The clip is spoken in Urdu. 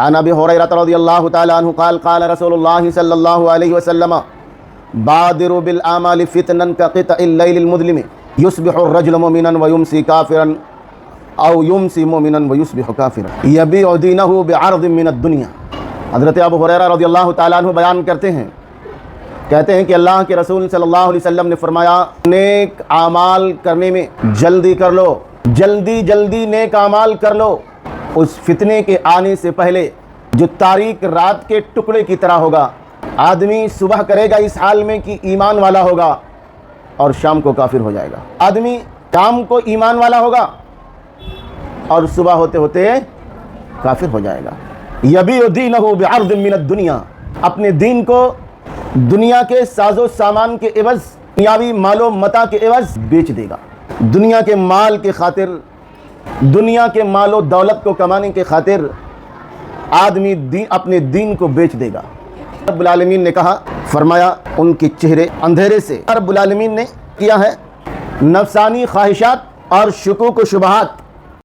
عن ابی ہریرہ رضی اللہ تعالی عنہ قال قال رسول اللہ صلی اللہ علیہ وسلم بادروا بالاعمال فتنا كقطع الليل المظلم يصبح الرجل مؤمنا ويمسي كافرا او يمسي مؤمنا ويصبح كافرا يبيع دينه بعرض من الدنيا۔ حضرت ابو ہریرہ رضی اللہ تعالی عنہ بیان کرتے ہیں، کہتے ہیں کہ اللہ کے رسول صلی اللہ علیہ وسلم نے فرمایا، نیک اعمال کرنے میں جلدی کر لو، جلدی نیک اعمال کر لو، اس فتنے کے آنے سے پہلے جو تاریک رات کے ٹکڑے کی طرح ہوگا۔ آدمی صبح کرے گا اس حال میں کہ ایمان والا ہوگا اور شام کو کافر ہو جائے گا۔ آدمی شام کو ایمان والا ہوگا اور صبح ہوتے ہوتے کافر ہو جائے گا۔ یبیع دینہ بعرض من الدنیا، اپنے دین کو دنیا کے ساز و سامان کے عوض، دنیاوی مال و متاع کے عوض بیچ دے گا۔ دنیا کے مال کے خاطر، دنیا کے مال و دولت کو کمانے کے خاطر آدمی اپنے دین کو بیچ دے گا۔ رب العالمین نے کہا، فرمایا ان کے چہرے اندھیرے سے رب العالمین نے کیا ہے نفسانی خواہشات اور شکوک و شبہات